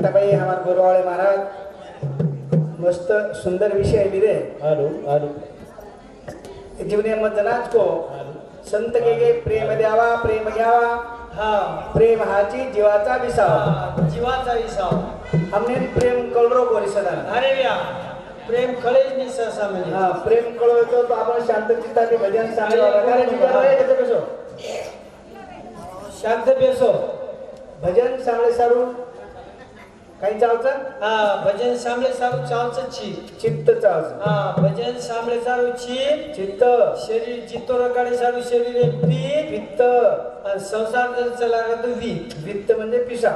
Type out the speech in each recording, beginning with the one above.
आता भाई हमारे गोरवाड़े महाराज मस्त सुंदर विषय लिहिले आलो आलो जीवनामध्ये नाच को संत के प्रेम द्यावा प्रेम घ्यावा हा प्रेम हाची जीवाचा विसावा जीवाचा विसाव हमने प्रेम कळरो कोणी सदा अरे व्या प्रेम कळेच नाही सहसा म्हणजे हा प्रेम कळवतो तो आपण शांत चित्ताने भजन सांगायला अरे जिगर रे कसं कसं शांत बेसो भजन सांगले सारू काही चालतं हा भजन सामले सारू चालच छी चित्त चालतं हा भजन सामले सारू छी चित्त शरीर चित्तो रकाडे सारू शरीर एक पी पित्त आणि संसार जर चला तो वित्त म्हणजे पिसा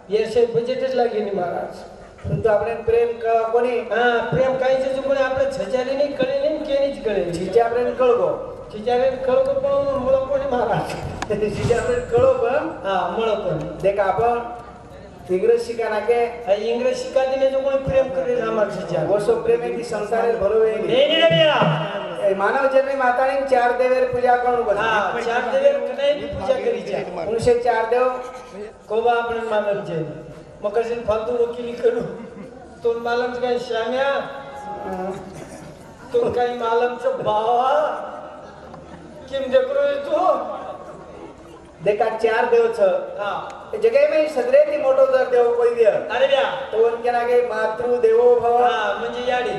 याचे बजेटच लागे नाही महाराज परंतु आपण प्रेम कोणी हा प्रेम काहीच कोणी आपलं छजारी नाही कळे नाही केनीच कळे जिचे आपण कळगो छजारी कळगो पण मुळ कोणी महाराज जिचे आपण कळो पण हा मुळ पण देखा आपण इंग्रज शिका ना के इंग्रज शिका दिने जो कोणी प्रेम करेल हमारे छजा वो सो प्रेम है कि संसार भरो है नहीं नहीं भैया मानव जन्मी माताने चार देवेर पूजा करू बस हा चार देवेर कने भी पूजा करी छे उनसे चार देव कोबा आपण मानव छे मग कसे फालतू वकिली करू तो मालम काय श्याम्या तो काही मालमचा भावा किम देखरो तू देखा चार देव छ हा जगह में सगळे ती मोठो जर देव कोई दे अरे द्या तो उनके नागे मातृ देवो भव हा म्हणजे याडी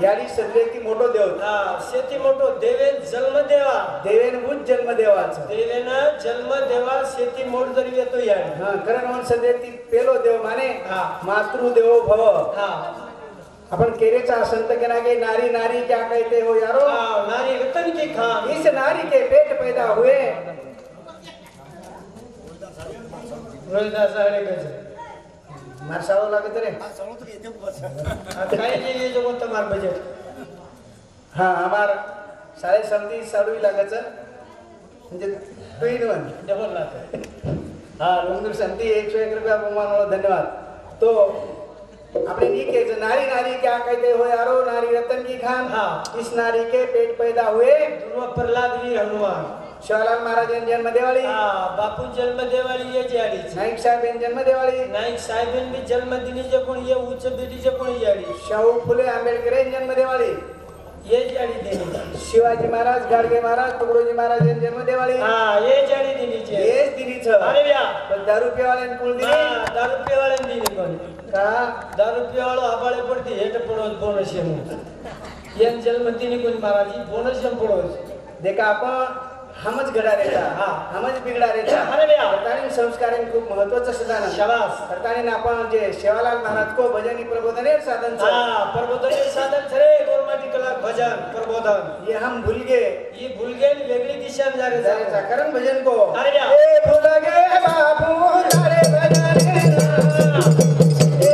यारी सगळे ती मोठो देव हा शेती मोठो देवेन जन्म देवा देवेन उच जन्म देवाच देवेन जन्म देवा शेती मोठ जरी येतो याडी हा कारण म्हणून सगळे ती पेलो देव माने हा मातृ देवो भव हा अपन केरेचा संत के नागे नारी नारी क्या कहते हो यारो हा नारी रतन की खान इस नारी के पेट पैदा हुए रोहिदास साडे गज मारसाळो लागत रे काय जे जो कोणता मार बजेट हा हमार सारे समधी साडू लागत म्हणजे 2 in 1 डबल लाख हा लोंगूर समधी 101 रुपया बहुमान वाला धन्यवाद तो अपने नी के नारी नारी क्या कहते हो यारो नारी रतन की खान हाँ। इस नारी के पेट पैदा हुए ध्रुव प्रल्हाद वीर हनुमान शिवालाल महाराज जन्म देवाली हा बापू जन्म देवाली ये जाडी नाईक साहेब जन्म देवाली नाईक साहेबांनी भी जन्मदिनी जे कोण ये उच्च बेटीचे कोण याडी शाहू फुले आंबेडकर जन्म देवाली ये जाडी देनी शिवाजी महाराज गाडगे महाराज तुकडोजी महाराज जन्म देवाली हा ये जाडी देनीचे हेच दिनीच अरे व्या पण दारू पिवाल्यान कुळ दिली हा दारू पिवाळ्याने दिली कोण का दारू पिवाळो आबाळे पडती हेट पडोस बोनस येऊन येन जन्मदिनी कोण महाराजी बोनस येऊन पडोस देखा आपण हमच घडा रेचा हा हमच बिगडा रेचा अरे व्या करतानी संस्काराने खूप महत्वाचं सदान शाबास करतानी आपण जे शेवालाल महाराज को भजनी प्रबोधन साधन हा प्रबोधन साधन छरे गोरमाटी कला भजन प्रबोधन ये हम भूल गए ये भूल गए वेगळी दिशा में जा रहे जायचा कारण भजन को अरे व्या ए भूल गए बाबू रे भजन ए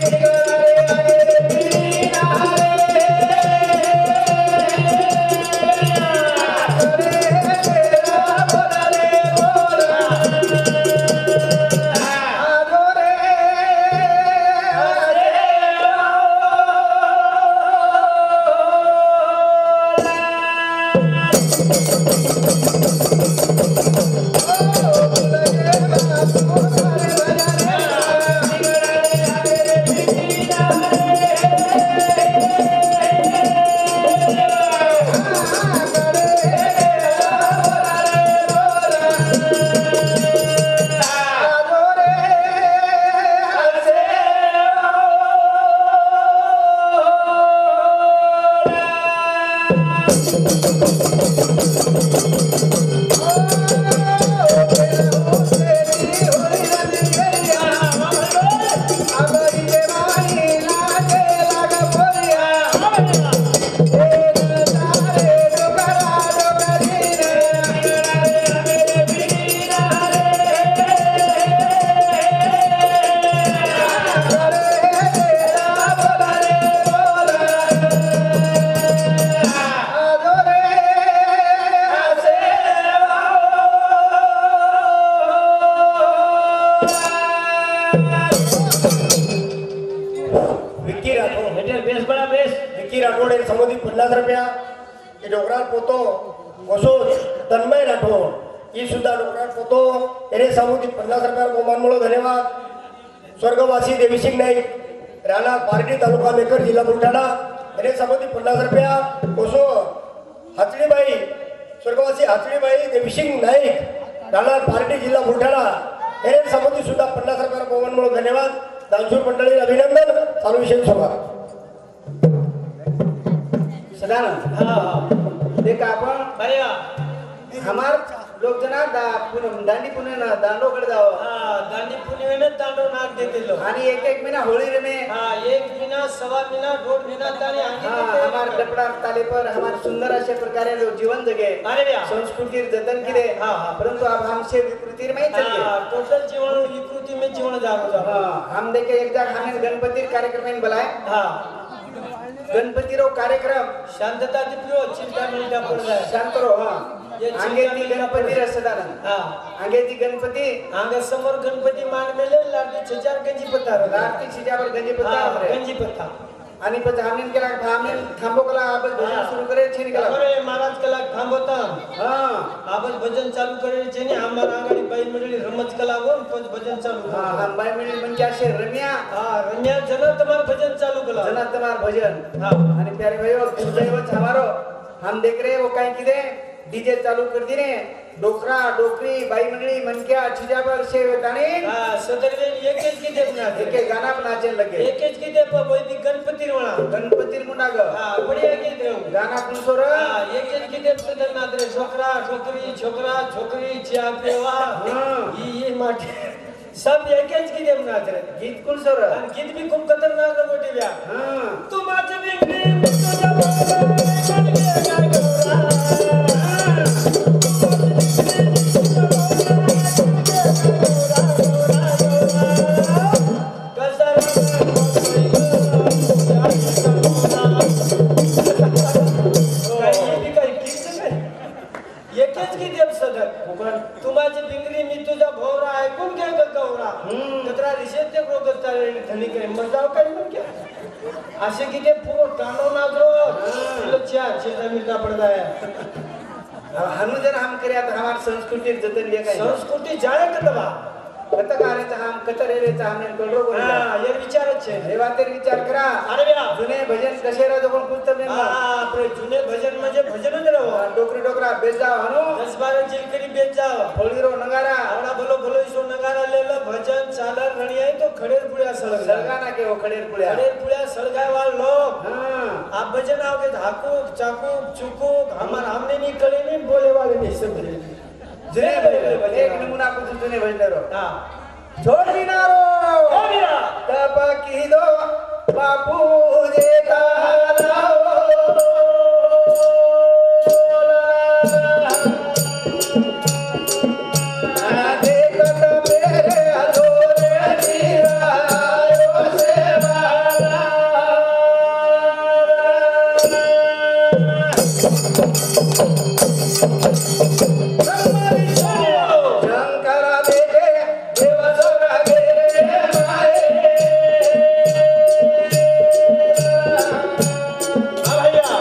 बिगड़े आगे पीना समोदी 50 रुपया એ ડોકરા પોતો ઓસો તન્મય રાઠો ઈ સુધા ડોકરા પોતો એને સમોદી 50 रुपया બહુમાન મળો ધન્યવાદ स्वर्गवासी देवीसिंग नाईक राणा पारडी तालुका मेकर जिल्हा बुलढाणा यांनी समोती 50 रुपया कोसो हाचडीबाई स्वर्गवासी हाचडीबाई देवीसिंग नाईक राणा पारडी जिल्हा बुलढाणा यांनी समोती सुद्धा 50 रुपया पवन म्हणून धन्यवाद दानशूर मंडळी अभिनंदन चालू विषय सोबा सदानंद हाँ देखा आपण अरे हमार लोग जना दांडी पुणे ना दांडो कडे जाओ हाँ दांडी पूर्णिमे में तांडव नाच देते लोग आणि एक महिना होळी रे में हाँ 1 महीना सवा महीना 2 महीना ताने आगे हाँ देते हमार डपड़ा ताले पर हमार सुंदर अशा प्रकारे लोग जीवन जगे अरे व्या संस्कृती जतन केले हाँ, हाँ. परंतु अब हमसे विकृती में चल गए हाँ टोटल जीवन विकृति में जीवन जागो जाओ हाँ हम देखे एक जगह हमने गणपति कार्यक्रम में बुलाए हाँ गणपति रो कार्यक्रम शांतता दिप्लो चिंता मिलता पड़ जाए शांत रो हाँ ये आगे ती गणपति रे सदानंद हाँ आगे ती गणपति आगे समोर गणपती मान मेले लाडली छजार गंजी पत्ता रे आरती छिजावर गंजी पत्ता हाँ रे गंजी पत्ता आणि पण हमने केला हमने थांबो कला आपण भजन सुरू करे छे निकला अरे महाराज कला थांबवता हां आपण भजन चालू करे छे ने आम्हाला आंगडी बाई मंडळी रमज कला वर पण भजन चालू हां हम बाय मिनिट म्हणजे असे रम्या हाँ रम्या जन तुम्हार भजन चालू कला जना तुम्हार भजन हाँ आणि प्यारे भाइयों दैवत हमारो हम देख रहे वो काय किदे डीजे चालू कर दी ने डोकरा डोकरी बाई मंडळी मनक्या छिजावर सेवताने हाँ सदरवे एक की देवना एके गाना पण नाचे लगे एक की देव वैदिक गणपती रोणा गणपती मुंडा ग हाँ बढ़िया की देव गाना पण सोर हाँ एक की देव सदरनाथ रे छोकरा छोकरी छोकरा छोकरी चिया पेवा हाँ. ये माटे सब एक की देवनाथ रे गीत कुल सोर आणि गीत भी खूप खतरनाक रे मोठी व्या हां तू माझं बिगडी तुझ्या कोण गे काय गौरा तुम्हाची बिंगरी मी तुझा भोवरा ऐकून घे गौरा कचरा रिशेत ते प्रोगत चालेल थंडी करे मजाव काय मग क्या असे की ते पूरो टानो ना जो तुला चेता मिलता पड़ता है हनुजन हम करे आता हमार संस्कृती जतन लिया काय संस्कृती जाणे कदवा कत कार्याचा हम कत रेरेचा हमने कळरो बोलला हाँ ये विचारच छे हे वातेर विचार करा अरे व्या जुने भजन कसे रा जोकोन पुस्तक ने हाँ आपले जुने भजन म्हणजे भजनच रहो डोकरी डोकरा बेच जाओ हनु 10-12 जिलकरी बेच जाओ फळीरो नगारा आवडा भलो भलो इसो नगारा लेला भजन चालर रणी आहे तो खडेर पुळ्या सळग सलगा ना के ओ खडेर पुळ्या खडेर पुळ्या सळगाय वाल लोग हां आप भजन आओगे धाकूक चाकूक चुकूक हमार हमने नहीं कले नहीं बोले वाले नहीं सब जुने भजन एक नमूना कुछ जुने भजन रो हाँ छोड़ दिनारो हो गया तप की दो बापू जे तालाओ देखत मेरे अधूरे जीरायो सेवाला शंकरा देखे देवसोरा गेरे माए भैया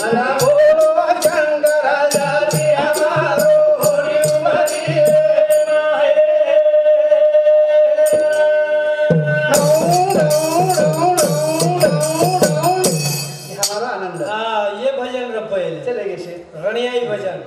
मला बोलो शंकरा जाती हमारो होरी उमरी माए हमारा आनंद हाँ ये भजन रपयल चले गेसे रणियाई भजन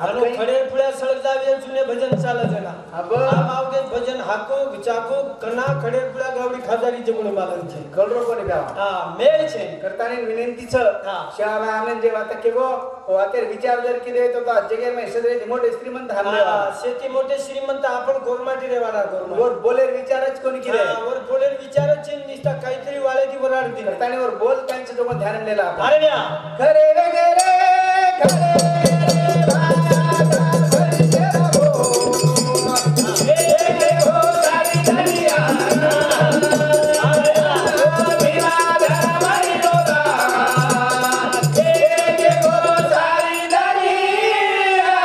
आनो काही- खडेर पुळ्या सळगावे जुने भजन चालत ना अब आप आवगे भजन हाकूक चाकूक कना खडेर पुळ्या गावडी खाजारी जगुण मालन छे कळरो कोणी ब्यावा हाँ मेळ छे करतानी विनंतीच हा. शाळा आनंद जे वाता केगो वातेर विचार जर किदे तो ता जगे में सदरे मोठे श्रीमंत हामले हाँ, शेती मोठे श्रीमंत आपण गोरमाटी रेवाडा गोरमाटी वर बोलेर विचारच कोणी किदे हाँ, वर बोलेर विचारच छे निष्ठा काहीतरी वाळेदी वराड दिला करतानी वर बोल त्यांचं जो ध्यान दिला आपण अरे व्या खरे रे गेरे खरे रे राजा भरते रहो हे हे हो सारी दुनिया विवाद हमारी दोदा हे हे हो सारी दुनिया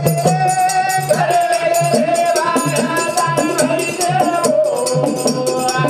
खरे रे राजा भरते रहो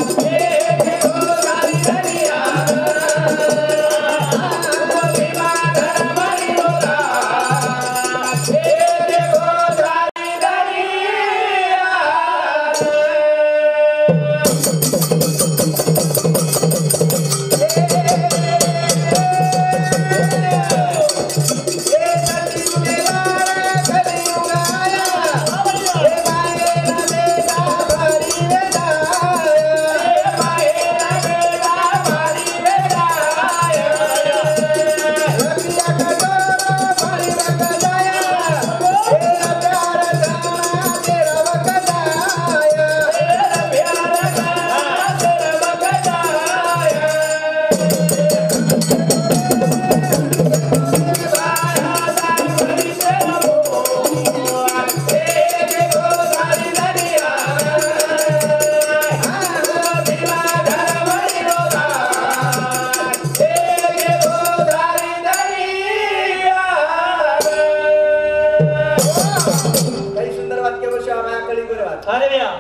कळी गुरुवात अरे भैया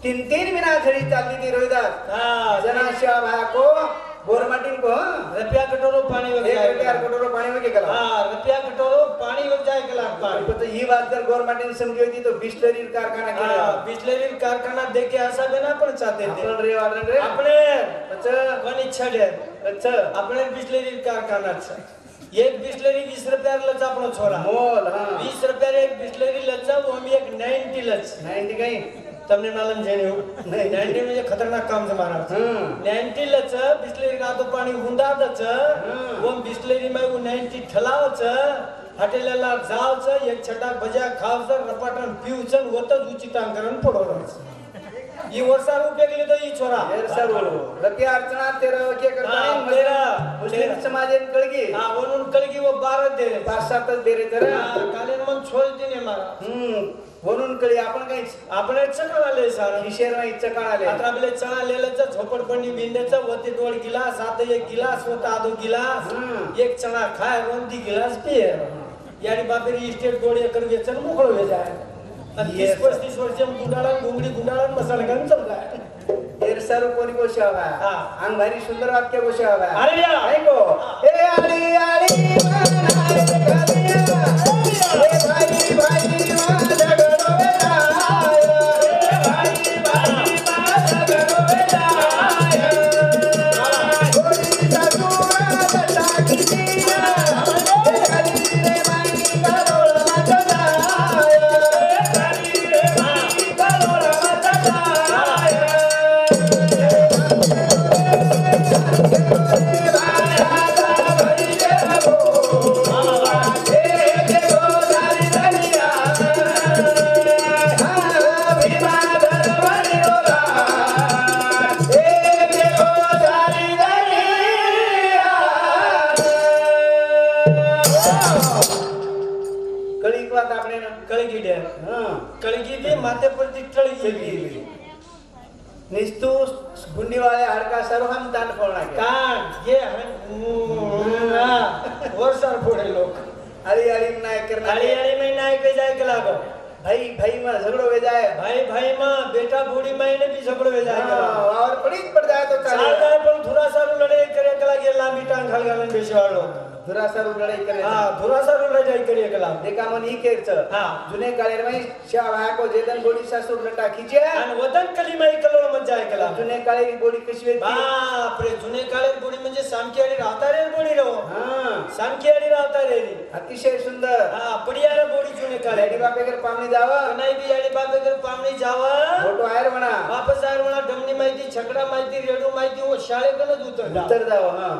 तीन तीन बिना झड़ी चालती थी रोहिदास हाँ जना श्या भाया को गोरमाटिन को रुपया कटोरो पानी वग एक जाए रुपया कटोरो पाणी में के गला हाँ रुपया कटोरो पानी वग जाए गलास पानी तो ही बात जर गोरमाटिन समझी होती तो बिस्लरी कारखाना केला हाँ बिस्लरी कारखाना देख के ऐसा बिना पण चाहते थे आपण रे वादन रे अपने अच्छा कोण इच्छा दे अच्छा अपने बिस्लरी कारखाना एक बिस्लरी 20 रुपया लच आपण छोरा मोल हां 20 रुपया एक बिस्लरी लच वो हम एक 90 लच 90 कहीं તમને માલમ છે ને એવું 90 म्हणजे खतरनाक काम છે મારા 90 લચ બિસ્લેરી રાતો પાણી હુંડા દચ वो बिस्लरी में वो 90 ठलाव छ हटेलेला जाव छ एक छटा भजा खाव छ रपाटन पीव छ वतच उचितांग करून पडवलो ई वर्षा रुपये गेले तो ई छोरा यार सर रतिया अर्चना तेरा के करता हाँ, नहीं तेरा, मुस्लिम तेरा। समाज इन कळगी हां वरून कलगी वो 12 दे रे पाच सातच दे रे तर कालेन मन छोड़ दिने मारा म्हणून कळी आपण काही आपण चकाळले सारा विषय नाही चकाळ आले आता आपले चणा लेलचं झोपडपणी बिंदेचं वते दोड गिलास आता एक गिलास होता आदो गिलास एक चणा खाय रोंदी गिलास पिये याडी बापेरी इस्टेट गोड एकर वेचन मोकळ हो जाय आणि 30-35 वर्ष गुंडाळा गुंगडी गुंडाळा मसाला घालून चालला एर सर कोणी गोष्ट हवा हां. अंग भारी सुंदर वाक्य गोष्ट हवा अरे या. ऐको ए आली आली मनाय कलिया ए भाई भाई माझा गडोलाय ए भाई भाई माझा गडोलाय गोडी सासुरा टाकी दिया ए आली रे माई गडोला माझा कळीक वात આપણે कळगी डे हां कळगी दे माथे परती टळगी गेली निस्तू गुंडीवाळे हाडका सर्व हम तान पडणार कान ये वर्षार पुढे लोक अरे अरे नाही करणार अरे अरे मैं नाही काही जाय के लागो भाई भाई में झगड़ो हो जाए भाई भाई मां बेटा बूढ़ी मायने भी झगड़ो हो जाए हाँ, और पड़ी पड़ जाए तो साल चाले जाए पण थोड़ा सा लड़ाई करे के लागे लांबी टांग घाल घालन बेशी वाळो दुरा सर लड़ाई करे हां थोड़ा सा लड़ाई करे के लाग देखा मन ही केरच हां जुने काळे में शा भाया को जेदन गोडी सासूर लटा खीचे आणि वदन कलीमाई कलोळ मत जाय के लाग जुने काळे की गोडी कशी वेची बाप रे जुने काळे गोडी म्हणजे सामकीआडी राहता रे गोडी रो हां सामकीआडी राहता रे अतिशय सुंदर हां पडिया रे गोडी जुने काळे लेडी बापे कर पामनी जावा नाही बी याडी बापे कर पामणी जावा फोटो आयर म्हणा वापस आयर म्हणा डमणी माहिती छकडा माहिती रेडू माहिती वो शाळेकडे उतर उत्तर जावा हां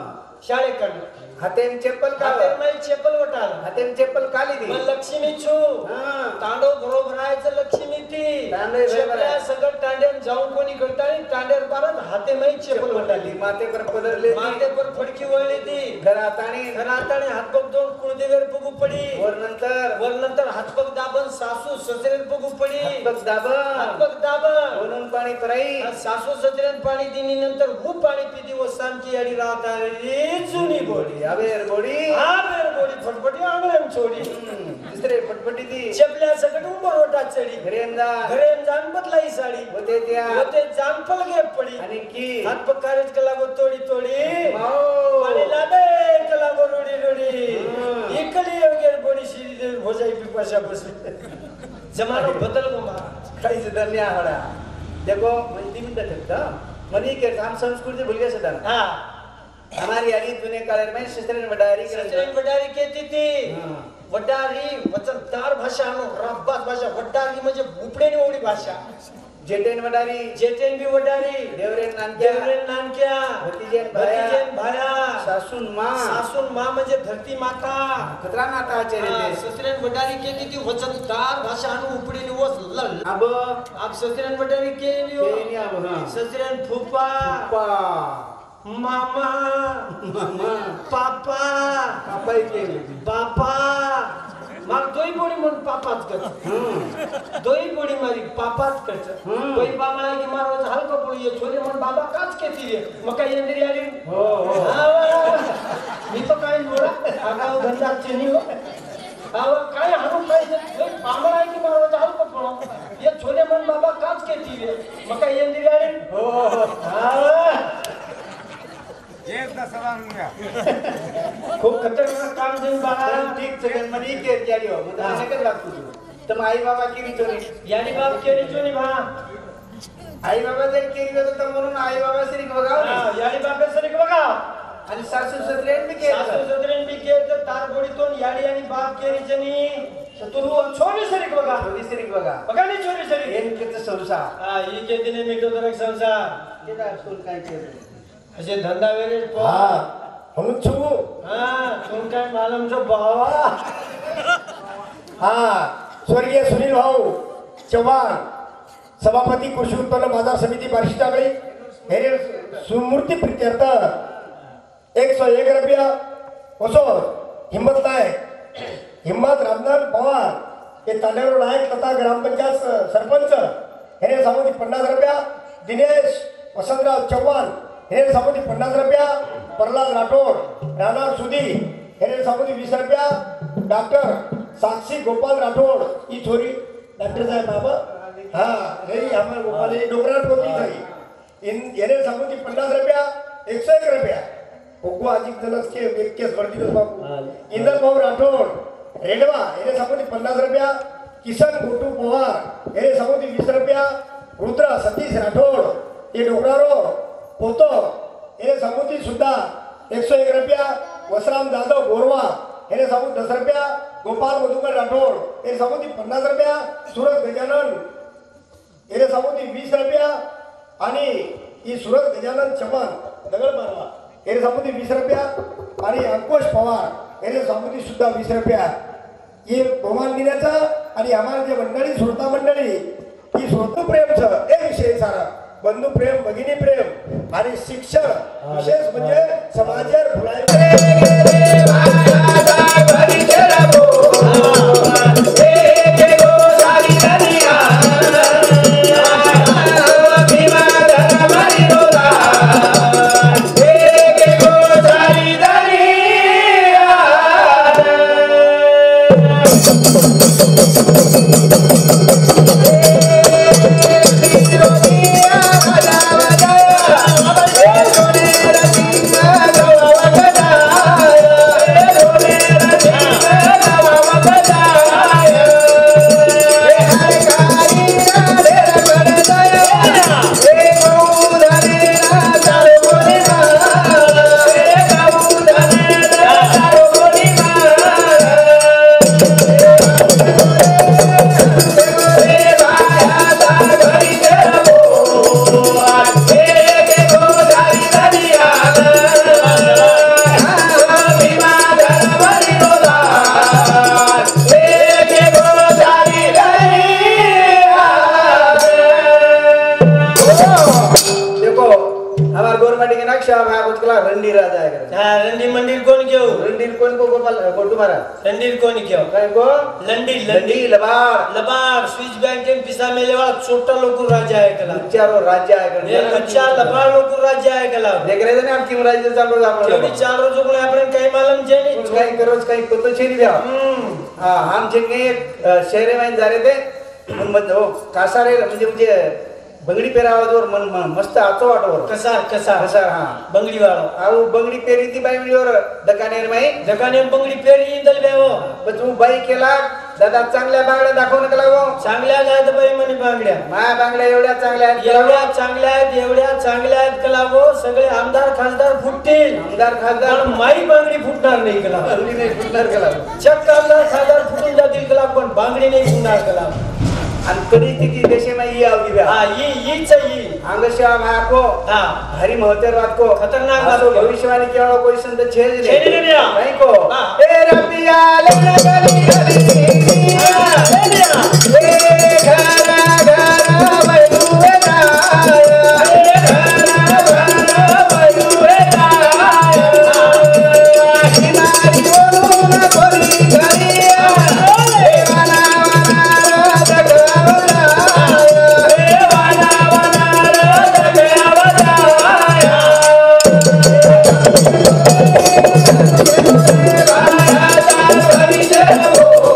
शाळेकडे हातेम चप्पल का हातेर माई चप्पल वटाल हातेम चप्पल काली दी मन लक्ष्मी छु हां तांडव बरोबर राहायचं लक्ष्मी ती तांडव बरोबर आहे. सगळं तांडेन जाऊन कोणी करतानी तांडेर पारत हाते माई चप्पल वटाली माते पर पदरले माते पर फडकी वळली ती घरात आणि घरात आणि हातपग दोन कुळदेवेर पगू पडी वर नंतर हातपग दाबन सासू ससरेर पगू पडी हातपग दाबन हातपग दाबन म्हणून पाणी तराई सासू ससरेन पाणी दिनी नंतर खूप पाणी पिती व सांची याडी राहता रे जुनी बोडी अबेर गोडी हा बेर बोडी फटफटी आंगळ्यान छोडी दुसरे पटपटी ती चपल्या सकट उंबर ओटा चढी घरेंदा घरेन जान बदलाई साडी होते त्या होते जान फलगे पडी आणि की हात पकारेच कला गो तोडी तोडी माओ पाणी लादे कला गो रोडी रोडी इकली वगैरे बोडी शिरी भोजाई पिपाशा बसली जमानो बदल गो महाराज काही धन्य आहाडा देखो म्हणजे मी तक मनी के हम संस्कृति भूल गए सदा हा हमारी आली दुनिया काले में शस्त्रन वडारी सत्रेन वडारी कहती थी वडारी वचनदार भाषा नो रब्बात भाषा वडारी म्हणजे उपडेनी ओडी भाषा जेटेन वडारी जेटेन भी वडारी देवरेन नानक्या देवरेन नानक्या भतीजेन भाया सासून माँ म्हणजे धरती माता खतरा नाता आचरे ससरेन वडारी कहती थी वचनदार भाषा नो उपडेनी वो लल अब ससरेन वडारी केलियो केनी अब हां ससरेन फुप्पा पा मामा मामा पापा पापाई केली बापा मार दोई बोडी म्हणून पापाच करत दोई बोडी मारी पापाच करत कोई बाबा की मारो हलको पडी ये छोरे म्हणून बाबा काच केती रे मग काय येंद्री आली हो हो मी तो काय बोला आगाव धंदा चिनी हो अहो, काय हाणून पाहिजे पांढरा आहे की मारवाचा हाल पकडो ये छोले मन बाबा काच के ती मग काय येंदी गाडी खूप खतरनाक काम देऊन बाळा ठीक सगळं मध्ये केर केली हो मग त्याला नाही लागतो तू तर आई बाबा केली चोरी यानी बाप केली चोनी भा आई बाबा जर केली होतं तर म्हणून आई बाबा श्री बघाव यानी बाप सरी बघा आणि सासू सत्रेन बी केलं सासू सदरेन बी केलं तर तार बोडीतून याडी आणि बाप केली जनी तू छोरी सरी बघा चोरी श्री बघा बघा नाही चोरी सरी हे केलं संसार हा ही के दिने मिटो तर संसार केला असून काय केलं असे धंदा वेगळे हा म्हणून छु हा तुम काय मालमचो भावा हा स्वर्गीय सुनील भाऊ चव्हाण सभापती कृषी उत्पन्न बाजार समिती बार्शी टाकळी हे सुमूर्ती प्रित्यर्थ 101 रुपया असो हिम्मत नायक हिम्मत रामदास पवार हे तांड्यावर नायक तथा ग्रामपंचायत सरपंच हे सामोदी 50 रुपया दिनेश वसंतराव चव्हाण हे सामोदी 50 रुपया प्रल्हाद राठोड राणा सुधी हे सामोदी 20 रुपया डॉक्टर साक्षी गोपाल राठोड ही छोरी डॉक्टर साहेब बाबा हा हे आम्हाला गोपाल डोंगराळ पोती थई येणे सामोदी 50 रुपया 101 रुपया कोको आजिक जनस के एक केस भरती बाबू इंदर भाऊ राठोड रेडवा येणे सामोदी 50 रुपया किसन गोटू पवार येणे सामोदी 20 रुपया रुद्र सतीश राठोड हे डोंगरारो पोतो येणे सामोदी सुद्धा 101 रुपया वसराम जाधव गोरवा येणे सामोदी 10 रुपया गोपाल मधुकर राठोड येणे सामोदी 50 रुपया सूरज गजानन येणे सामोदी 20 रुपया आणि ही सूरज गजानन चव्हाण दगड मारवा येणे सामोदी 20 रुपया आणि अंकुश पवार येणे सामोदी सुद्धा 20 रुपया हे बहुमान दिण्याचा आणि आम्हाला जे मंडळी श्रोता मंडळी ही श्रोतप्रेमचं हे विषय सारा बंधू प्रेम भगिनी प्रेम आणि शिक्षण विशेष म्हणजे समाजावर रंडी राजा है रंडी मंदिर कौन क्यों रंडीर कौन को गोपाल गोटू महाराज रंडीर कौन क्यों काय को लंडी लंडी लबार लबार स्विस बैंक के पिसा मेले वाला छोटा लोग राज्य आहे कला चारो राज्य आहे ये अच्छा लबार लोग राज्य आहे कला देख रहे थे ना आप क्यों राज्य चालू आपण तेवढी 4 रोज कोण आपण काही मालम जे नाही काही करोज काही कोतो छेरी द्या हां हम जिंगे शहरे में जा रहे थे म्हणजे कासारे म्हणजे बंगडी पेरावाजवर मन मस्त आतो वाटवर कसार कसार कसार हां बंगडी वाळो आऊ बंगडी पेरी ती बाई वीडियोवर दकानेर माई दकाने बंगडी पेरी दल बेवो पण तू बाई केला दादा चांगल्या बांगड्या दाखवून केला गो चांगल्या आहेत बाई म्हणे बांगड्या माया बांगड्या एवढ्या चांगल्या आहेत एवढ्या चांगल्या आहेत कलावो सगळे आमदार खासदार फुटतील आमदार खासदार पण माई बांगडी फुटणार नाही कला बांगडी नाही फुटणार केला चक्क आमदार खासदार फुटून जातील कला पण बांगडी नाही फुटणार कला आणि कधी किती देशे में ये आवली बे हां ये चाहिए अंगशा माया को हां हरी महत्व रात को खतरनाक बात हो भविष्यवाणी केवळ कोई संत छेज छेज नहीं दिया नहीं को हां ए रबिया ले गली गली ए घरा घरा बैठुए जाया हिमारी बोलू ना कोरी गरिया Oh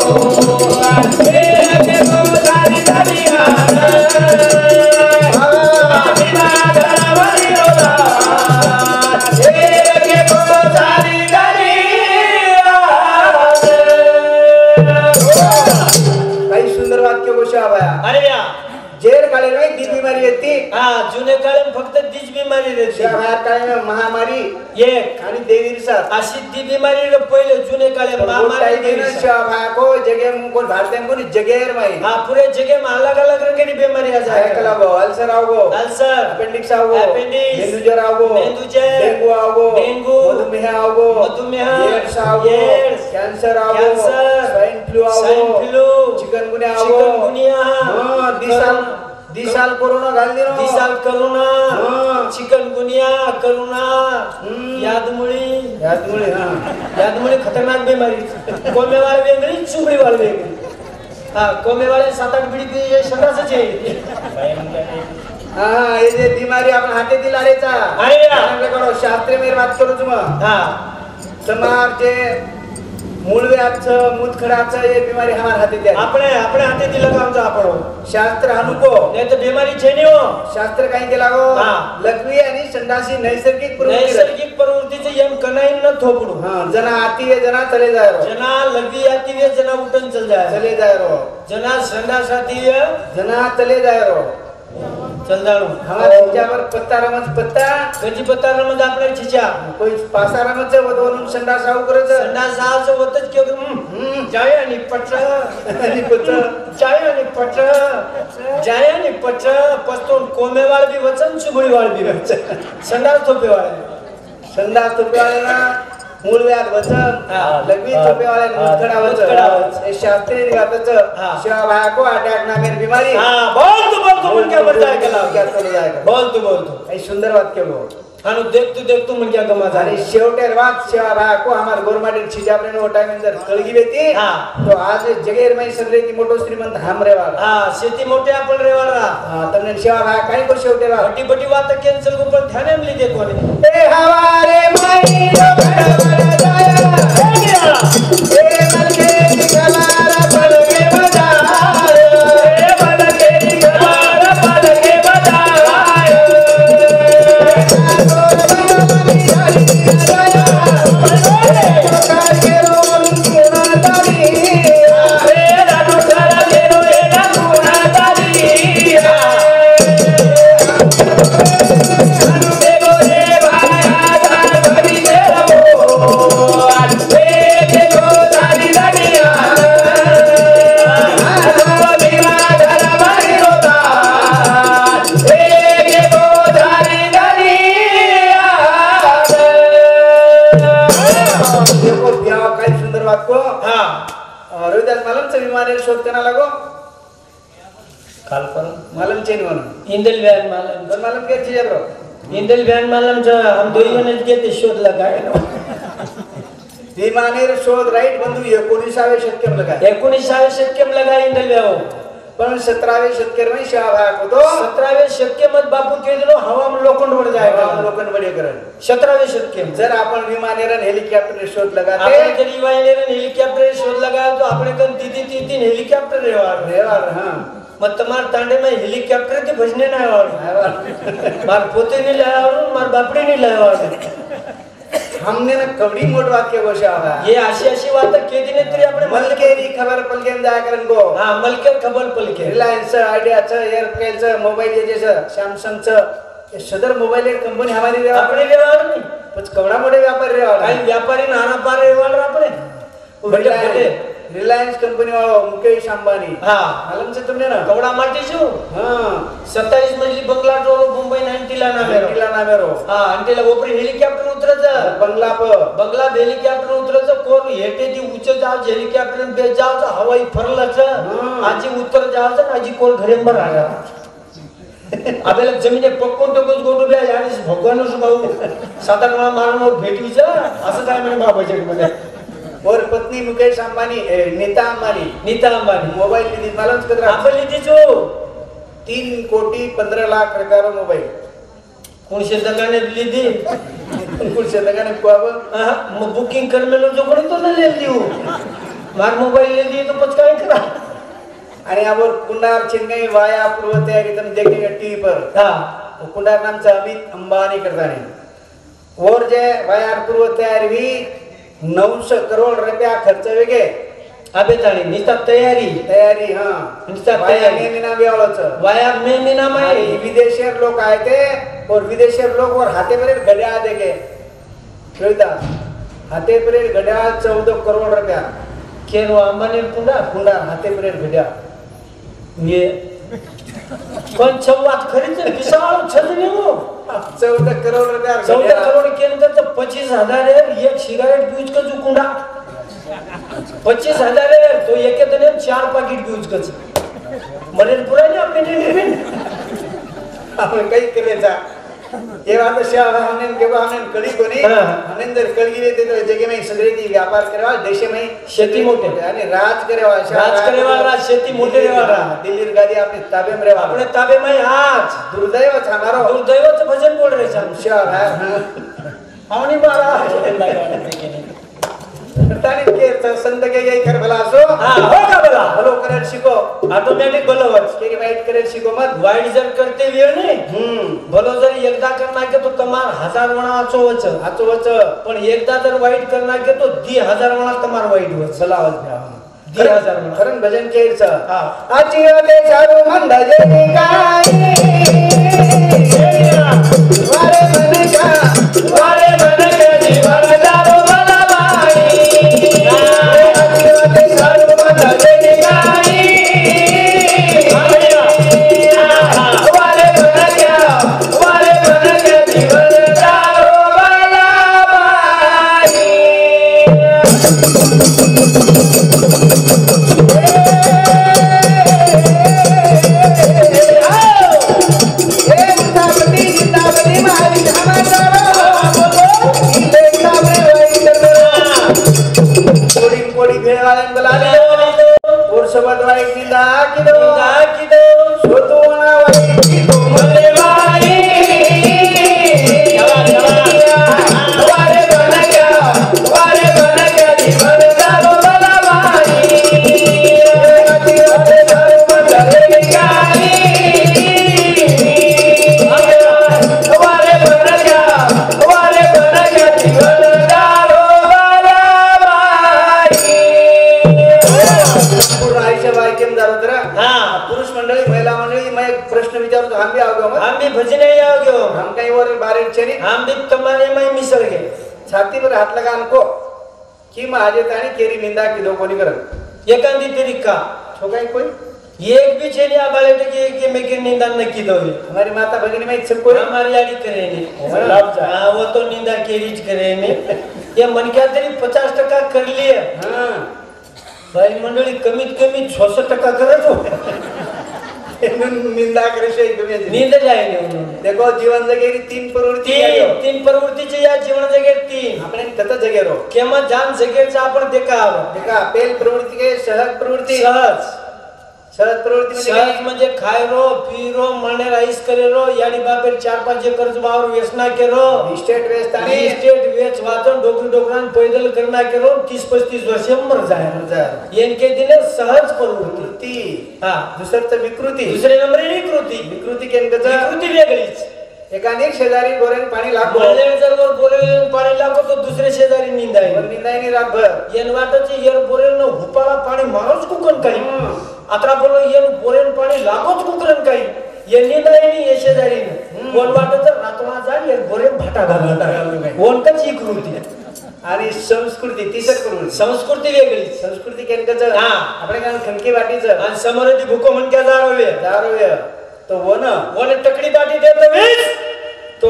शिवाबाया अरे या जेर काळे नाही ती बिमारी येते हा जुने काळे फक्त तीच बिमारी रहते शिवाबाया काळे महामारी एक आणि देवीर साथ अशी ती बिमारी रे पहिले जुने काळे महामारी देवी शिवाबाया को जगे मुको भारते को जगेर माई हा पूरे जगह में अलग अलग रंग की बीमारी आ जाए कला गो अल्सर आओगो अल्सर अपेंडिक्स आओगो अपेंडिक्स मेंदुज्वर आओगो मेंदुज्वर डेंगू आओगो डेंगू मधुमेह आओगो मधुमेह एड्स आओगो एड्स कैंसर आओगो कैंसर स्वाइन फ्लू आओगो स्वाइन फ्लू चिकनगुनिया आओगो चिकनगुनिया हां दिसाल कोरोना घाल दिनो दिसाल कोरोना हां चिकनगुनिया कोरोना यादमुळी यादमुळी खतरनाक बीमारी कोमे वाले वेगळी चुबडी वाले वेगळी हा कोमे वाले 7-8 बीड़ी पी ये संडासच आहे हां ये जे बीमारी आपण हातेतील आलेचा अरे या आपले करो शास्त्रीय मेर बात करू तुम हा समार जे मूळव्याधचं मुतखडाचं ये बीमारी हमार हातेतील आहे આપણે હાથેથી લગાવજો આપણો शास्त्र अनुको નહીં તો બીમારી છે નહીં હો शास्त्र काही केला गो हा. लघवी आणि संडासी नैसर्गिक प्रवृत्ती નૈસર્ગિક પ્રવૃત્તિથી એમ કનાઈ ન થોપડું हां जना आती है जना चले जाय रो जना લગી આતી વે जना ઉઠન ચલ જાય चले जाय रो जना संडास आती वे जना चले जाय रो चल जाणू हमारे चिच्यावर पत्ता रमच पत्ता गजी पत्तार मध्ये आपल्या चिच्या कोई पासा रमच वदवरून संडास आऊ करच संडास आचं होतच की जाय आणि पट आणि पत्ता जाय आणि पट जाय आणि पट पस्तोन कोमेवाळ बी वचन चुबळीवाळ बी वचन संडास थोपेवाळ संडास तुपेवाळ्याला मूळव्याध वचन हा. लघवी तुपेवाळ्या मुतखडा मुतखडा वचन वचन. हे शास्त्रीय निघातच हा. शिवा भाको अटॅक नामेर बीमारी हा बोल तू म्हण क्या बरं क्या जाय चलो जायगा बोल तू काही सुंदर वाक्य गो आणि देख तू म्हण क्या गमा आणि झाली शेवटेर वाद शिवा भाको हमार गोरमाटीर छिजापरे नो टाइम जर कळगी बेती हा. तो आज जगेर मै सगळे ती मोठो श्रीमंत हामरे वाला हा शेती मोठे आपण रेवाळा તમને शिवा भा काही को शेवटेर वाद बटी बटी वात कॅन्सल को पण ध्यान एम लीधे कोणी ए हवारे माई रो भडवड जाया ए मलके निकलारा पलके बजार ए मलके निकलारा पलके बजार शोध करना लगो काल पर मालूम चेन म्हणून इंदल व्यान मालम दोन मालूम के चीज ब्रो इंदल व्यान मालम जो हम दोनों ने के शोध लगाए विमानेर शोध राईट बंधू 19व्या शतकात लगाय 19व्या शतकात लगाए इंदल व्याओ पण 17व्या शतकात शिवा भाग होतो 17व्या शतकात बापू के दिनो हवा में लोखंड वर जाएगा लोखंड बडे करण 17व्या शतकात जर आपण विमानेर हेलिकॉप्टर शोध लगाते आपण जर विमानेर हेलिकॉप्टर शोध लगाया तो अपने कन तीन हेलिकॉप्टर रेवार रेवार हां मत तुम्हार तांडे में हेलिकॉप्टर के भजने ना आवर मार पोते नहीं लाया और मार बापड़ी नहीं लाया और हमने ना कवडी मोठ वाक्य गोशावा ये अशी बात के दिन तरी आपण मलकेरी खबर पलकेन जाय करन गो हां मलकेर खबर पलके रिलायन्स आयडियाचं एअरटेलचं मोबाईल जे सॅमसंगचं सदर मोबाईल कंपनी हमारी अपने व्यवहार नहीं पण कवडा मोठे व्यापारी रेवार काही व्यापारी नाना पार रेवार अपने रिलायन्स कंपनी वाळो मुकेश अंबानी हां मालूम છે તમને ना कवडा माटी छु हां 27 मजली बंगला तो मुंबई 90 ला नामेरो हां अंटेला ओपरी हेलिकॉप्टर उतरच बंगला हेलिकॉप्टर उतरच कोण हेटे ती उच्च जाव हेलिकॉप्टर बे जाव हवाई फरलच आजी उत्तर जावच आजी कोण घरे बर आला आबेला जमिने पक्कोन तो गोटू बे यानी भगवान भाऊ साधारण मारणो भेटीच असं काय म्हणे बाबाचे मध्ये और पत्नी मुकेश अंबानी नीता अंबानी मोबाइल ली मालूम कितना आपण लीधी जो 3 कोटी 15 लाख रुपयारो मोबाइल कोण शेतकाने लीधी कोण शेतकाने कुआब मग बुकिंग कर मेलो जो कोण तो ले लियो मार मोबाइल ले लिए तो पच काय करा आणि यावर कुंडार चेन्नई वाया पूर्व तयारी तुम देखेंगे टीवी पर हां कुंडार नाम से अमित अंबानी करताने और जे वाया पूर्व तयारी भी 900 करोड रुपया खर्च वेगे अबे ताणी निस्ता तयारी तयारी हा नुसता वाया तयारी. नेमिना बेवळाचं वाया में मीना आणि माई विदेशीर लोग आए थे और विदेशीर लोग और हाथे पर घड़ियाल देखे कविता हाथे पर घड़ियाल 14 करोड़ रुपया केरो अंबानी कुंडा कुंडा हाथे पर घड़ियाल ये पण छवात खरीच विशाल छजनी हो 14 करोड़ रुपया 14 करोड़ के अंदर तो 25,000 है एक सिगरेट पीऊच का जो कुंडा 25,000 है तो एक के दिन 4 पैकेट पीऊच का मरेल पूरा नहीं अपने नहीं आपण काही केलेचा ये बात श्याम हमने के हमने कड़ी कोनी हाँ. हमने अंदर कड़ी गे तो जगह में सगळे ती व्यापार करवा देश में शेती मोठे. आणि राज करेवा राज करेवा शेती मोठे रेवा दिल्ली गादी आपले ताबे में रेवा अपने ताबे में आज दुर्दैव छानारो दुर्दैवच भजन बोल रहे छन श्याम आवणी मारा तानी के संत के यही कर भला असो हां हो का बोला हलो करत शिको ऑटोमॅटिक बोलवच के वाईट करत शिको मत वाईट जर करते वेळ नाही भलो जर एकदा करणार के तो तमार 1000 वणा वाचोवच आचो वच पण एकदा जर वाईट करणार के तो 10,000 वणा तमार वाईट वच सलावत घ्या 10,000 वणा खरं भजन केच हां आची होते चारू मंद जे काय वारे मन का जीवन दारो बलवाई आची होते चारू मंद जे काय वारे मन का जीवन दारो बलवाई कोडी भेळवाल्यान बोलाले और सोबत वाईट निंदा किदो सोतो वना वाईट किदो मले वाई वारे बनका जीवन दारो बलवाई अति होते दारो बलवाई वारे बनका जीवन दारो पूर्ण आयुष्य वाक्यम दारो तर हां पुरुष मंडळी महिला मंडळी मैं एक प्रश्न विचारतो हम भी आओगे मत हम भी भजने आओगे हम कहीं और बारे चली हम भी तुम्हारे में मिसल गए छाती पर हाथ लगा हमको कि माजे तानी केरी निंदा की दो कोनी करन एकांदी तरीका छोकाई कोई एक भी छेली आबाले के मैं के निंदा न की दो हमारी माता भगिनी में इच्छा कोई हमारी आड़ी करे ने लाभ जा हां वो तो निंदा केरीज करे ने ये मन क्या तरी 50% कर लिए हां भाई मंडळी कमीत कमी 66% करत हो निंदा करे शे तुम्ही नींद जाए ने उन्होंने देखो जीवन जगेरी तीन प्रवृत्ती तीन प्रवृत्तीचे या जीवन जगेर तीन આપણે તત જગેરો केमा जान जगेरचा आपण देखाव देखा पेल प्रवृत्ती के सहज प्रवृत्ती सहज प्रवृत्ती सहज म्हणजे खायरो पिरो मळणे राईस करेरो याडी बापेर 4-5 एकरच वावर वेचना केरो इस्टेट वेस्तानी इस्टेट वेच वाचन डोकरान पैदल करना केरो 30-35 वर्ष मर जाय येनके दिले सहज प्रवृत्ती हा दुसरं विकृती दुसरे नंबर विकृती केनकच विकृती वेगळीच एकाने शेजारी गोरेन पाणी लागो बोलेल जर वर बोलेल पाणी लागो तो दुसरे शेजारी निंदाय निंदायनी रातभर येन वाटचे येर बोरेल न हुपाला पाणी मारोच कुकन काही आता बोलो येन बोरेल पाणी लागोच कुकरन काही ये निंदायनी ये शेजारी कोण वाटत रातवा जाण येर बोरेल भाटा घालता कोणतच विकृती आणि संस्कृती तिसर करून संस्कृती वेगळी संस्कृती केनकच हा आपण काय खनकी वाटीचं आणि समोर ती भुको म्हणक्या जारोवे दारोय तो वन टकडी बाटी देतो वीस तो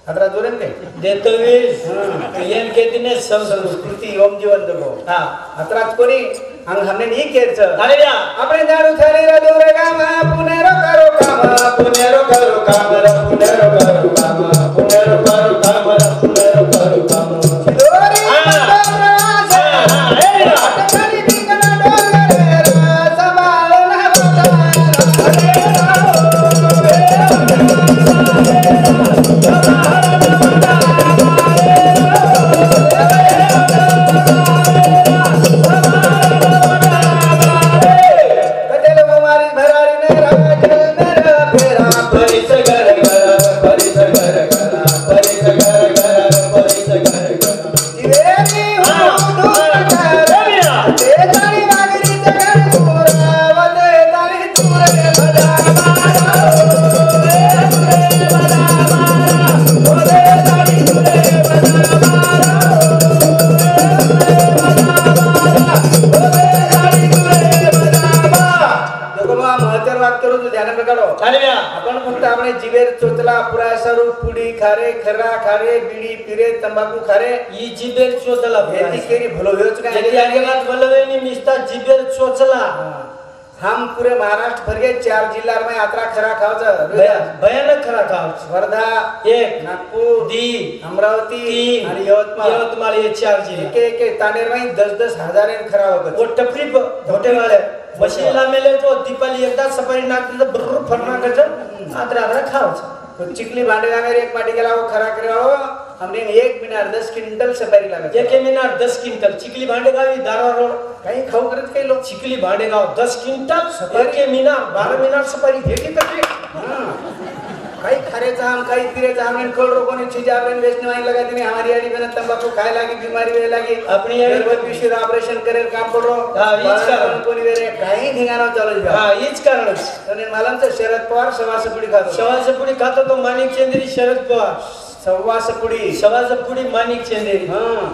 अदरा जोरेन काय देतो वीस येन के दिने संस्कृती ओम जीवन दगो हा अत्रात कोणी अंग हमने नी केरच अरे या આપણે જાણું થારી રા દોર ગામ પુનેરો કરો કામ પુનેરો કરો કામ ર પુનેરો કરો કામ પુનેરો કરો કામ ર પુનેરો કરો કામ દોરી પ્રવાસ અટકરી બીકના ડોંગર સંભાળના कटेल कुमारी भरारी ने राजल मेरा फेरा परिस घर घर परिस अरे या आपण फक्त आपले जिभेर चोचला पुरा सरू पुडी खारे खर्रा खारे बिडी पिरे तंबाखू खारे ई जिबेर चोचला हेती केरी भलो होच का जल्दी आगे बात बोलवे नी मिस्ता जिबेर चोचला हम पूरे महाराष्ट्र भर के 4 जिल्ला में यात्रा खरा खावच भयानक खरा खावच वर्धा एक नागपूर दी अमरावती आणि यवतमाळ यवतमाळ ये 4 जिल्हे एक तानेर में 10-10 हजार खरा होत वो टपरी होटे वाले मशीला मेले तो दीपाली एकदा सफारी नाकते तो बर्र फरना कच आत्रा आत्रा खावच तो चिकली भांडे गामेर एक पाटी गेला वो खरा करावो हमने 1 मिनार 10 क्विंटल सफारी लागत एक मिनार 10 क्विंटल चिकली भांडे गावी दारवा रोड काही खाऊ करत काही लोक चिकली भांडे गाव 10 क्विंटल एक मिनार 12 मिनार सफारी भेटी कशी काही खारेचा हम काही पिरेचा हम करोड़ों कोनी चीजा बन बेचने वाली लगा दी हमारी आड़ी में तंबाकू खाए लागी बीमारी वे लागी अपनी आड़ी पर विशेष ऑपरेशन करे काम करो हां हीच कारण कोणी वेरे काही ढिंगाणा चालू हां हीच कारण तने मालमचं शरद पवार सवासपुडी खातो सवासपुडी खातो तो माणिक चंद्री शरद पवार सवासपुडी माणिक चंद्री हां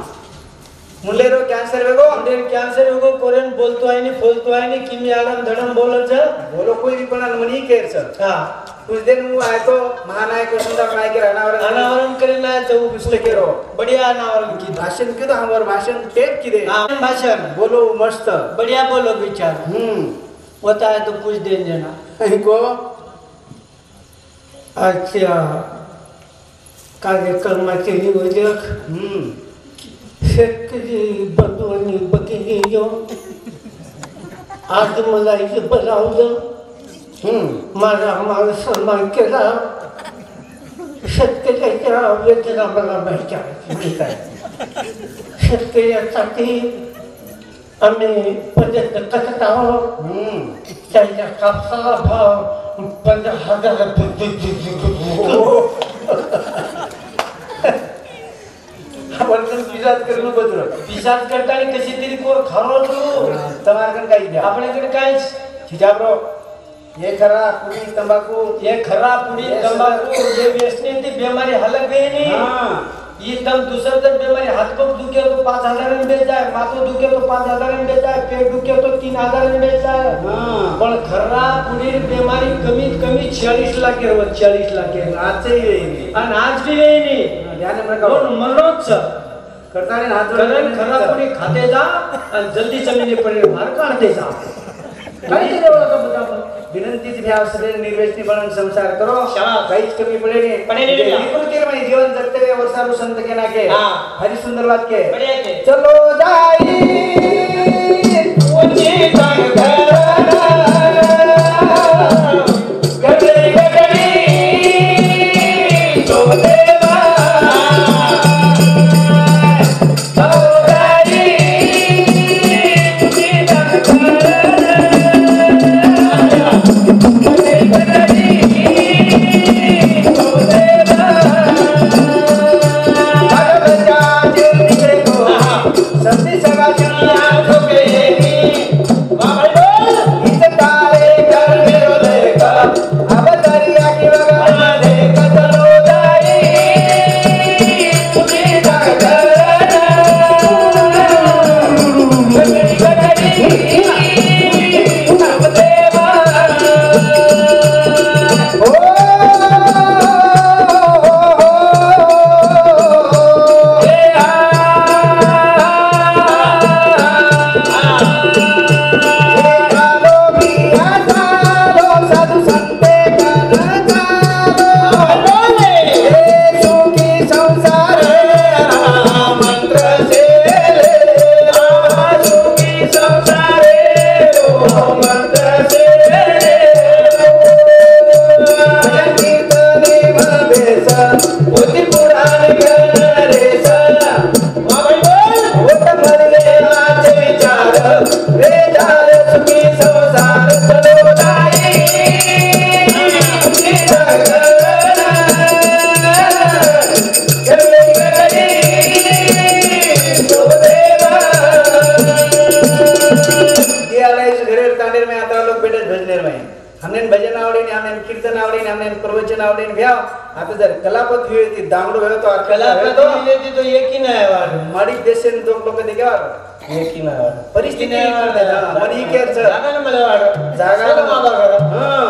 मुलेरो कैंसर वेगो मुलेरो कैंसर वेगो कोरेन बोलतो आहे नी बोलतो आहे नी किमी आडम धडम बोलत जा बोलो कोई भी पण मनी केर सर हां कुछ दिन वो आए तो महानायक वसुंधरा नायक के अनावरण करना है तो पुस्तक रो बढ़िया अनावरण की भाषण की तो हमार भाषण टेप की दे हां भाषण बोलो मस्त बढ़िया बोलो विचार होता है तो कुछ दिन देना इनको अच्छा कार्यक्रमाचे नियोजक शेतकरी बंधूंनी बघितली घेऊन आज मला इथे बोलावलं माझा सन्मान केला शेतकऱ्याच्या वेदना मला माहिती आहे शेतकऱ्यासाठी आम्ही प्रयत्न करत आहोत त्यांच्या कापसाला भाव 15,000 आपण पिजात करून बदल पिसाद करताना कशी तरी कोर खारो तू तमारकन काही द्या आपल्याकडे काय छिजाब्रो ये खरा पुडी तंबाकू ये खरा पुडी तंबाकू ये बेचने ती बीमारी हलक गई नहीं हां ये तम दूसरा जर बीमारी हाथ पग दुखे तो 5,000 में बेच जाए माथो दुखे तो 5,000 में बेच जाए पेट दुखे तो 3,000 में बेच जाए हां पण खरा पुडी बीमारी कमीत कमी 40 लाख के 40 लाख के आज ही आणि आज भी नहीं ध्यान में रखो मनोज करता नहीं हाथ करण खरा पुडी खाते जा आणि जल्दी जमिनी पडे मार काढते जा काय ते देवाला बघा विनंतीच भ्या सगळे निर्वेशनी बनन संसार करो शाबाश काहीच कमी पडे नहीं निकुल के में जीवन जगते हुए वर्षारु संत के ना के हां हरि सुंदर बात के बढ़िया के चलो जाई ऊंची तंग घराना गगड़ी गगड़ी तो देवा चलो जाई ऊंची तंग सबसे सगा चुनिया तो के वाह भाई इस तारे कर मेरो देखा अब दरिया की बगा देख चलो जाई उठी जाकर गगड़ी गगड़ी सब देवा प्रवचन आवडे भ्या आता जर कलापत हुए ती दांगडो भेलो तो कलापत हुए ती तो एक ही नाही वार माडी देशन दोन लोक देगावर एक ही नाही वार परिस्थिती मनी केर जागा ना मला वार जागा माबा घर हां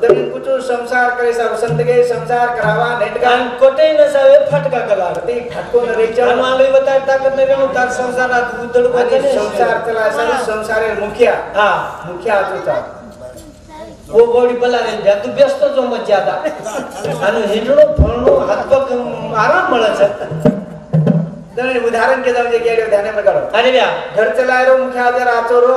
तर कुछ संसार करे संत गे संसार करावा नेटका आणि कोठे नसावे फटका कला ते ठाको न रेचा मालवी बता ताकत नाही रे तार संसारात उद्धड बघणे संसार चला संसारे मुखिया हा मुखिया होता वो गोडी बलाने द्या तू व्यस्त जो मत ज्यादा आणि हिंडणो फळणो हातपग आराम મળે तर उदाहरण के जाऊ जे गेले ध्यान में करो अरे व्या घर चलाय रो मुखिया जर आचोरो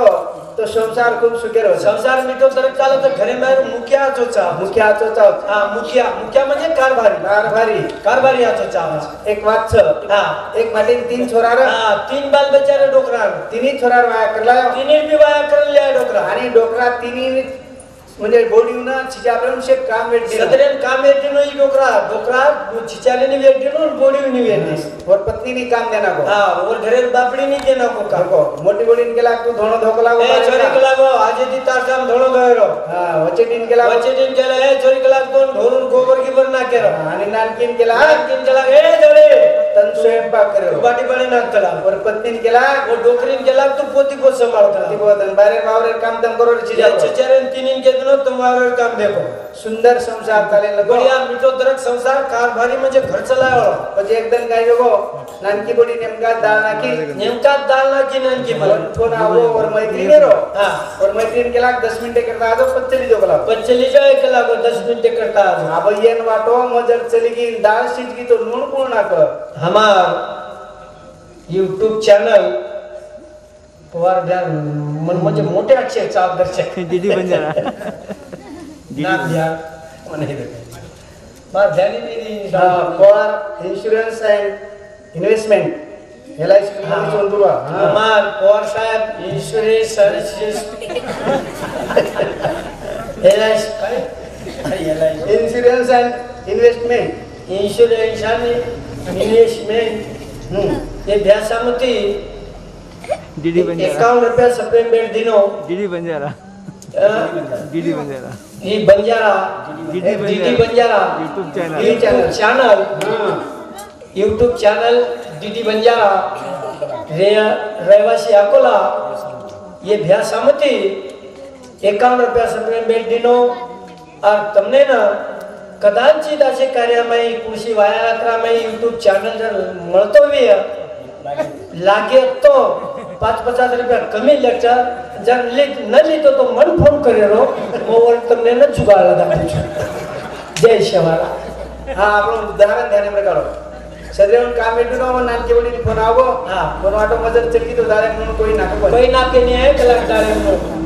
तो संसार खूप सुखेर होतो संसार मिटो तर चालत तर घरे बाहेर मुखिया चोचा मुखिया आचोचा हा मुखिया म्हणजे कारभारी कारभारी आचोचा एक वाच हा एक माटी तीन छोरार हा तीन बाल बच्चारे डोकरार तिन्ही छोरार वाया करला तिन्ही बी वाया करल्या डोकरा आणि डोकरा तिन्ही म्हणजे बोडीवना छिचापरून शेत काम वेटते सदरेन काम वेटनो ई डोकरा छिचालेनी वेटनो बोडीवनी वेटते और पत्नी ने काम देना को हां और घरे बापड़ी नहीं देना को काम को मोटी बोडीन केला तू धोणो धोकला ए छोरी केला गो आजे दी तार काम धोणो गयरो हां वचे दिन केला ए छोरी केला तो ढोरून गोबर की बर ना केरो आणि नानकीन केला ए जोडे तन स्वयंपाक करो बाटी बने ना केला और पत्नीन केला वो डोकरीन केला तू पोती को सांभाळ करा ती बोतन बारे बावरे काम दम करो छिचारेन तिनीन के दिनो तुम्हारे काम देखो सुंदर संसार चाले लगो बढ़िया मिठो दरक संसार कारभारी म्हणजे घर चलायो म्हणजे एकदम काय गो नानकी बोडी नेमका दाल नाकी नानकी कोण आवो और मैत्रीण रो हां और मैत्रीण केला 10 मिनिटे करता आजो पच्चली जो कला 10 मिनिटे करता आजो अब येन वाटो मजर चली की दाल सीट की तो नून पूर्ण नाक हमार YouTube चॅनल पवार ध्यान मन म्हणजे मोठे अक्षर चाप दर्शक दीदी बंजारा नाम द्या म्हणे मार ध्यानी दीदी Pawar insurance and investment LIC मध्ये चोंदुरा हमार पवार साहेब insurance services insurance and investment insurance आणि इन्व्हेस्टमेंट ये भ्यासामती दीदी बंजारा 51 रुपया सप्लिमेंट दिनो दीदी बंजारा दीदी बंजारा ही बंजारा दीदी Banjara YouTube channel DD Banjara रहिवासी अकोला ये भ्यासामती 51 रुपया सप्लिमेंट दिनो और तुमने ना कदाचित असे कार्यामय कृषी वाया यात्रामय YouTube चॅनल जर મળતો भी लागे तो 5-50 रुपया कमी लेक्चर जर न लीतो तो मन फोन करेलो मोबाईल તમને न जुगाडला दाखवू जय शिवाला हा आपण उदाहरण ध्यान में काढो सदैव काम एटू ना नानके बोडी फोन आवो हां फोन वाटो मजर चलकी तो दारे म्हणून कोई नाको कोई नाके नहीं है कलाक दारे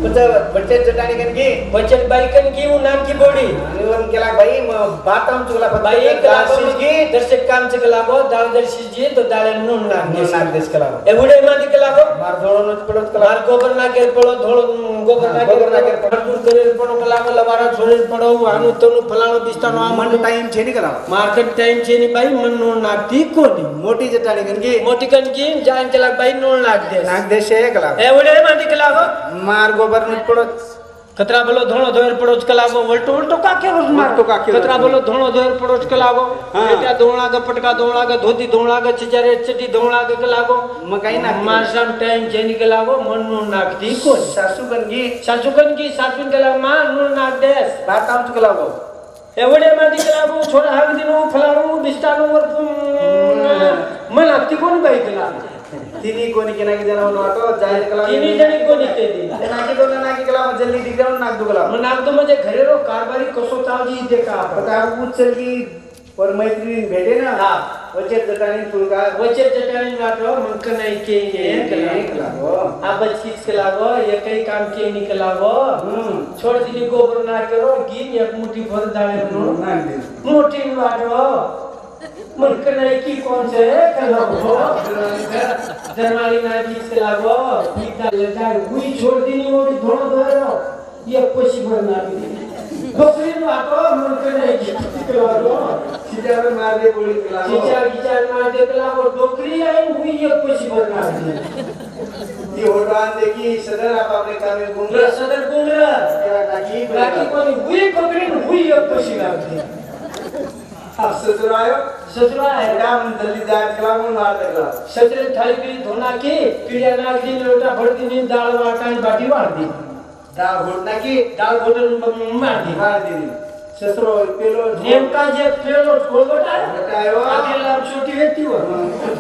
पण बच्चे जटाणी कन की बचत बाई कन की नानकी बोडी आणि वन केला भाई बातम चुकला बाई कलाक की दर्शक काम चे कलाको दारदर्शी जी तो दारे म्हणून नाक देश कला एवढे मादी कलाको मार धोळो न पडत कला मार गोबर नाके पडो धोळो गोबर नाके पडो करे पडो कलाको लवारा छोड़े पडो आनु तनु फलाणो बिस्तानो मन टाइम छे ની કલા मार्केट टाइम छे ની बाई मन नो नाकती कोणी मोठी जटाणी कन की मोठी कणकी जान कलाक बाई नो नाक दे नाक देश आहे कला एवढे मादी कलाको मार गोबर न पडत कतरा बोलो धोणो धोर पडोच कलागो वलटो वलटो काके रोज मारतो काके कतरा बोलो धोणो धोर पडोच कलागो बेटा धोळा ग पटका धोळा ग धोती धोळा ग चिचारे चटी धोळा ग कलागो मग काही ना मारसम टाइम जेनी कलागो मन नो नाकती कोण सासू कन की सासून कला मा नो नाक देस बातम चुकला गो एवढे मादी कलागो छोरा हाग दिनो फलाणो बिस्तानो वर मन नाकती कोण बाई कला तिनी कोणी केना की जण वाटो जाहीर कला तिनी जणी कोणी ते दी नाकी दोन नाकी कला जल्दी दिग्राव नाक दुगला मन नाक तो म्हणजे घरे रो कारभारी कसो चावजी दे का पता उचल की पर मैत्रीण भेटे ना हां वचे जटाणी तुलका वचे जटाणी वाटो मंक नाही के कलागो अब चीज के लागो ये कई काम के निकलागो छोड़ दिनी गोबर ना करो गिन एक मुट्ठी भर डाले नो मोटी वाटो मंक नाही की कौन से कलागो जरमाली ना चीज के लागो ठीक डाले जाए हुई छोड़ दिनी वो धोनो धोरो ये कोशी भर ना दी गोसरी वाटो मंक नाही की कलागो चिचार मार दे बोली कलागो चिचार मार दे कलागो डोकरी आई हुई ये कोशी भर ना दी ती होटान देखी सदर आप आपले कामे गुंगरा ये सदर गुंगरा नाकी बाकी कोणी हुई पकडी हुई एक कशी लागते ससुरा है काम जल्दी जाए कला म्हणून मार देला ससुरे थाळी पिली धोना की पिढ्या नागदी लोटा भरती नी डाळ वाटाण बाटी वाढती डाळ घोटना की डाळ घोटून मारती मार दिली शस्त्र पेलो नेमका जे पेलो कोलबट आहे बटायो आगे लांब छोटी व्यक्ती वर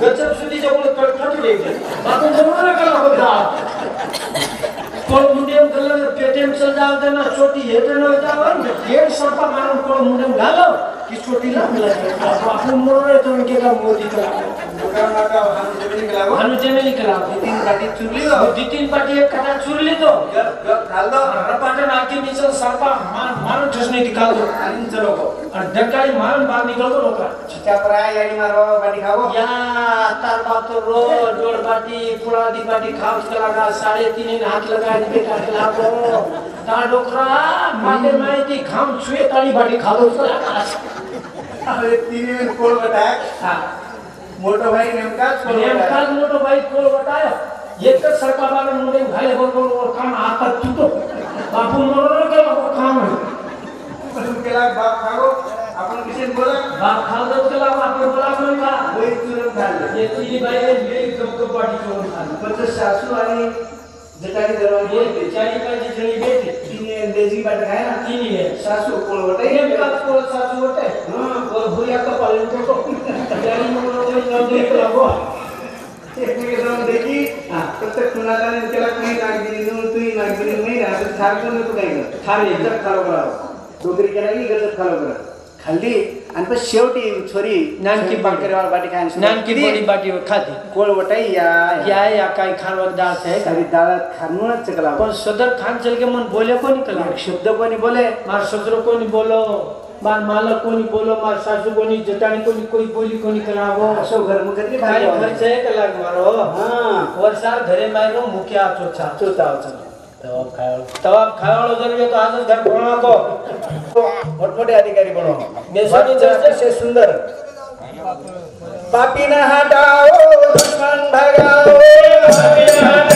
गचप सुधी जवळ कटकट लेके बापन जवळ कला होता कोण मुंडेम गल्ला पेटेम चल जाव देना छोटी हेते न जाव डेढ़ सरपा मारून कोण मुंडेम घालो की छोटी लांब लागे आपण मोरे तो इनके का मोदी करा का हानु जमीन कला तीन पाटी चुरली हो तीन पाटी एक कटा चुरली तो घाल दो रपाटे नाकी नीचे सरपा मारून ठसने निकाल दो आणि चलो को और डकाई मारून बाहर निकल दो लोका छिटा पराय यानी मारो पाटी खाओ या तार बात रो जोड़ पाटी पुरानी पाटी खाओ लगा 3.5 हाथ लगा के काट लागो ता डोकरा माटे माहिती खाम छुए ताली पाटी खाओ अरे तीन कोल बताय हां मोटो भाई नेमका मोटो भाई कोल बताया एक तर सरकारला मुंडे घाले बरोबर और काम आता तुटो बापू मोरो केला काम पण केला बाप खाओ आपण किसी बोला बाप खाओ दो केला आपण बोला कोण का वही तुरंत खाल्लं ये तीन बाई ये कप पाटी चोरून खाल्लं पण सासू आणि जटाडी दरवाजे ये चारी पाची जणी बेटी तीन देजी पाटी खाय ना तीन है सासू कोल बताय नेमका कोल सासू होते और भुया का पालन तो चारी मोरो न देख लागो एकमेक जाऊन देखी प्रत्येक कुणाला त्याला काही नागदिनी देऊन तुही नागदिनी नाही ना तर सारखं नको काय कर थारे गजब खालो करावं डोकरी केला की गजब खालो करा खाल्ली आणि पण शेवटी छोरी नानकी भाकरीवाला बाटी खायला सुरुवात नानकी केली. बड़ी बाटी खाती कोळ वटाई या काय खानवर दाल है सारी दाळात खानूनच चकला पण सदर खान चल के मन बोले कोनी कला एक शब्द कोणी बोले मार ससुर कोनी बोलो मार मालक कोनी बोलो मार सासू कोनी जटाणी कोनी कोई बोली कोनी करावो असो घर मग कधी काय खर्च है कला मारो हां वर्षार घरे मायनो मुख्या चोचा चोताव चल तवाब खावाळो जर तो आज घर कोणा को मोठमोठे अधिकारी बनो मेसोनी अतिशय सुंदर पापी न हटाओ दुश्मन भगाओ